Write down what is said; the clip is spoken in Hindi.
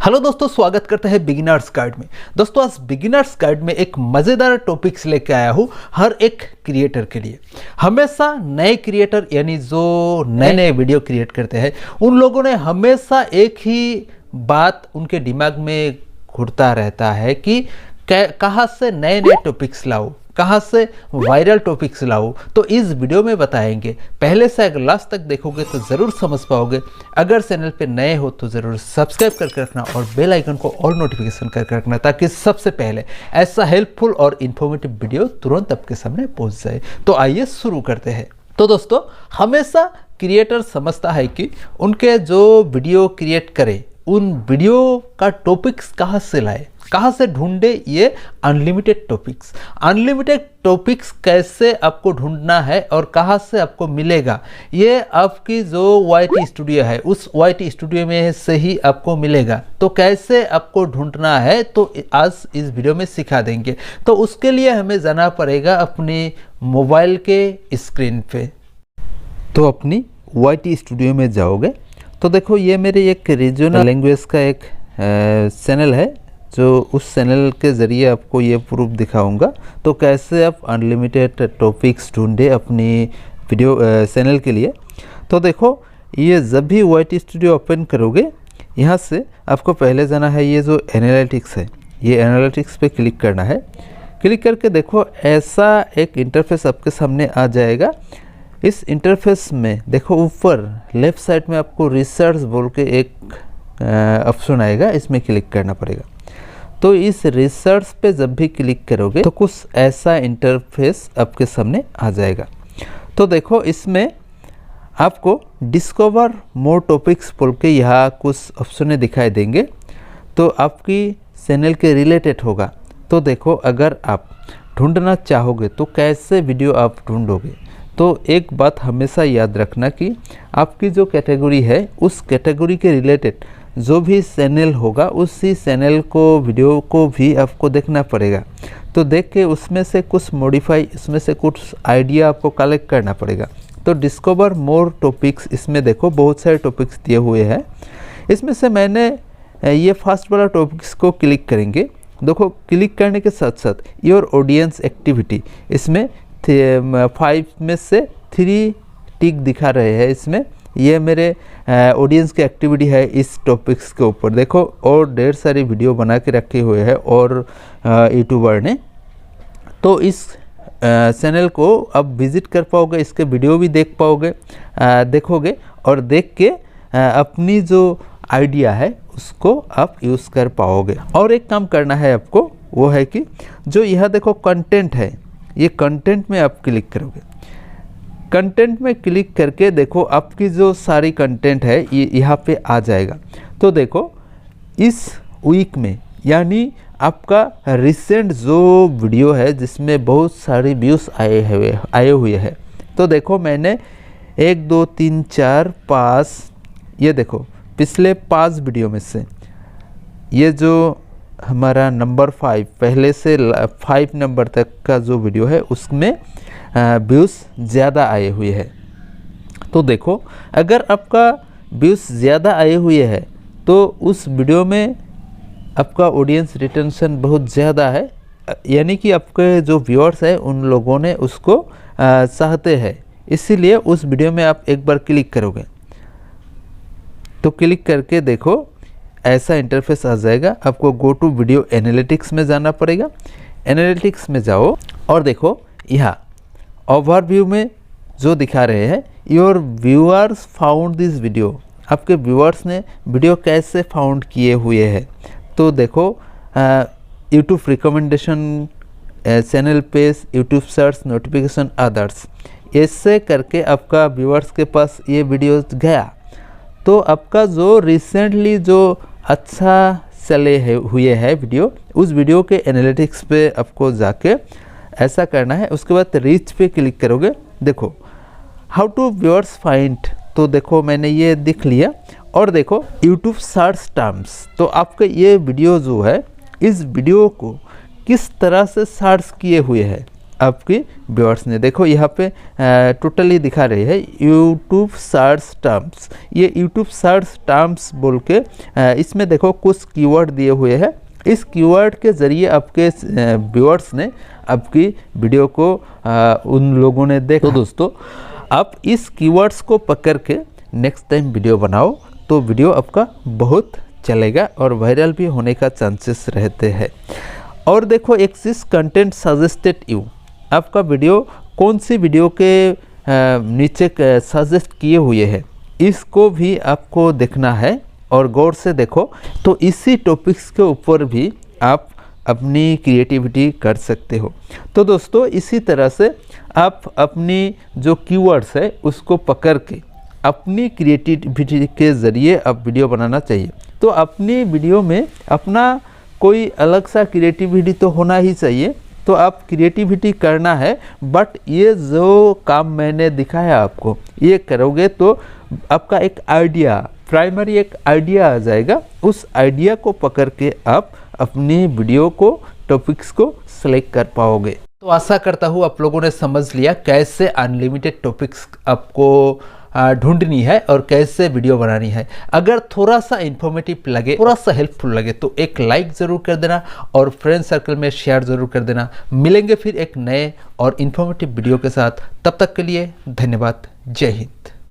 हेलो दोस्तों, स्वागत करते हैं बिगिनर्स गाइड में। दोस्तों आज बिगिनर्स गाइड में एक मज़ेदार टॉपिक्स लेके आया हूँ हर एक क्रिएटर के लिए। हमेशा नए क्रिएटर यानी जो नए नए वीडियो क्रिएट करते हैं उन लोगों ने हमेशा एक ही बात उनके दिमाग में घुरता रहता है कि कहाँ से नए नए टॉपिक्स लाओ, कहाँ से वायरल टॉपिक्स लाओ। तो इस वीडियो में बताएंगे। पहले से अगर लास्ट तक देखोगे तो ज़रूर समझ पाओगे। अगर चैनल पे नए हो तो ज़रूर सब्सक्राइब करके रखना और बेल आइकन को ऑल नोटिफिकेशन करके रखना, ताकि सबसे पहले ऐसा हेल्पफुल और इन्फॉर्मेटिव वीडियो तुरंत आपके सामने पहुंच जाए। तो आइए शुरू करते हैं। तो दोस्तों हमेशा क्रिएटर समझता है कि उनके जो वीडियो क्रिएट करे उन वीडियो का टॉपिक्स कहाँ से लाए, कहाँ से ढूंढे। ये अनलिमिटेड टॉपिक्स कैसे आपको ढूंढना है और कहाँ से आपको मिलेगा, ये आपकी जो YT स्टूडियो है उस YT स्टूडियो में से ही आपको मिलेगा। तो कैसे आपको ढूंढना है तो आज इस वीडियो में सिखा देंगे। तो उसके लिए हमें जाना पड़ेगा अपनी मोबाइल के स्क्रीन पे। तो अपनी YT स्टूडियो में जाओगे तो देखो ये मेरे एक रीजनल लैंग्वेज का एक चैनल है, जो उस चैनल के ज़रिए आपको ये प्रूफ दिखाऊंगा। तो कैसे आप अनलिमिटेड टॉपिक्स ढूंढे अपनी वीडियो चैनल के लिए। तो देखो ये जब भी YT स्टूडियो ओपन करोगे यहाँ से आपको पहले जाना है ये जो एनालिटिक्स है, ये एनालिटिक्स पे क्लिक करना है। क्लिक करके देखो ऐसा एक इंटरफेस आपके सामने आ जाएगा। इस इंटरफेस में देखो ऊपर लेफ़्ट साइड में आपको रिसर्च बोल के एक ऑप्शन आएगा, इसमें क्लिक करना पड़ेगा। तो इस रिसर्च पे जब भी क्लिक करोगे तो कुछ ऐसा इंटरफेस आपके सामने आ जाएगा। तो देखो इसमें आपको डिस्कवर मोर टॉपिक्स बोल के यहाँ कुछ ऑप्शन दिखाई देंगे, तो आपकी चैनल के रिलेटेड होगा। तो देखो अगर आप ढूंढना चाहोगे तो कैसे वीडियो आप ढूंढोगे। तो एक बात हमेशा याद रखना कि आपकी जो कैटेगरी है उस कैटेगरी के रिलेटेड जो भी चैनल होगा उसी चैनल को वीडियो को भी आपको देखना पड़ेगा। तो देख के उसमें से कुछ मॉडिफाई, इसमें से कुछ आइडिया आपको कलेक्ट करना पड़ेगा। तो डिस्कवर मोर टॉपिक्स, इसमें देखो बहुत सारे टॉपिक्स दिए हुए हैं। इसमें से मैंने ये फर्स्ट वाला टॉपिक्स को क्लिक करेंगे। देखो क्लिक करने के साथ साथ योर ऑडियंस एक्टिविटी, इसमें 5 में से 3 टिक दिखा रहे हैं। इसमें ये मेरे ऑडियंस की एक्टिविटी है इस टॉपिक्स के ऊपर। देखो और ढेर सारी वीडियो बना के रखे हुए हैं और यूट्यूबर ने। तो इस चैनल को अब विजिट कर पाओगे, इसके वीडियो भी देख पाओगे, देखोगे और देख के अपनी जो आइडिया है उसको आप यूज़ कर पाओगे। और एक काम करना है आपको, वो है कि जो यह देखो कंटेंट है, ये कंटेंट में आप क्लिक करोगे। कंटेंट में क्लिक करके देखो आपकी जो सारी कंटेंट है ये यहाँ पे आ जाएगा। तो देखो इस वीक में यानी आपका रिसेंट जो वीडियो है जिसमें बहुत सारी व्यूज़ आए हुए हैं। तो देखो मैंने 1 2 3 4 5, ये देखो पिछले 5 वीडियो में से ये जो हमारा नंबर 5, पहले से 5 नंबर तक का जो वीडियो है उसमें व्यूज़ ज़्यादा आए हुए हैं। तो देखो अगर आपका व्यूज़ ज़्यादा आए हुए हैं तो उस वीडियो में आपका ऑडियंस रिटेंशन बहुत ज़्यादा है, यानी कि आपके जो व्यूअर्स हैं उन लोगों ने उसको चाहते हैं, इसीलिए उस वीडियो में आप एक बार क्लिक करोगे। तो क्लिक करके देखो ऐसा इंटरफेस आ जाएगा। आपको गो टू वीडियो एनालिटिक्स में जाना पड़ेगा। एनालिटिक्स में जाओ और देखो यहाँ ओवरव्यू में जो दिखा रहे हैं your viewers found this video, आपके व्यूअर्स ने वीडियो कैसे फाउंड किए हुए हैं। तो देखो YouTube recommendation, channel page, YouTube search, notification, others, ऐसे करके आपका व्यूअर्स के पास ये वीडियो गया। तो आपका जो रिसेंटली जो अच्छा चले हुए है वीडियो, उस वीडियो के एनालिटिक्स पे आपको जाके ऐसा करना है। उसके बाद रीच पे क्लिक करोगे। देखो हाउ टू व्यूअर्स फाइंड, तो देखो मैंने ये दिख लिया। और देखो यूट्यूब सर्च टर्म्स, तो आपका ये वीडियो जो है इस वीडियो को किस तरह से सर्च किए हुए हैं आपकी व्यूअर्स ने। देखो यहाँ पे टोटली दिखा रही है यूट्यूब सर्च टर्म्स। ये यूट्यूब सर्च टर्म्स बोल के इसमें देखो कुछ कीवर्ड दिए हुए हैं। इस कीवर्ड के ज़रिए आपके व्यूअर्स ने आपकी वीडियो को उन लोगों ने देखा। तो दोस्तों आप इस कीवर्ड्स को पकड़ के नेक्स्ट टाइम वीडियो बनाओ तो वीडियो आपका बहुत चलेगा और वायरल भी होने का चांसेस रहते हैं। और देखो एक चीज़, कंटेंट सजेस्टेड यू, आपका वीडियो कौन सी वीडियो के नीचे सजेस्ट किए हुए हैं इसको भी आपको देखना है और गौर से देखो। तो इसी टॉपिक्स के ऊपर भी आप अपनी क्रिएटिविटी कर सकते हो। तो दोस्तों इसी तरह से आप अपनी जो कीवर्ड्स है उसको पकड़ के अपनी क्रिएटिविटी के ज़रिए आप वीडियो बनाना चाहिए। तो अपनी वीडियो में अपना कोई अलग सा क्रिएटिविटी तो होना ही चाहिए। तो आप क्रिएटिविटी करना है, बट ये जो काम मैंने दिखाया आपको ये करोगे तो आपका एक आइडिया, प्राइमरी एक आइडिया आ जाएगा। उस आइडिया को पकड़ के आप अपनी वीडियो को, टॉपिक्स को सेलेक्ट कर पाओगे। तो आशा करता हूँ आप लोगों ने समझ लिया कैसे अनलिमिटेड टॉपिक्स आपको ढूंढनी है और कैसे वीडियो बनानी है। अगर थोड़ा सा इन्फॉर्मेटिव लगे, थोड़ा सा हेल्पफुल लगे तो एक लाइक ज़रूर कर देना और फ्रेंड सर्कल में शेयर ज़रूर कर देना। मिलेंगे फिर एक नए और इन्फॉर्मेटिव वीडियो के साथ, तब तक के लिए धन्यवाद। जय हिंद।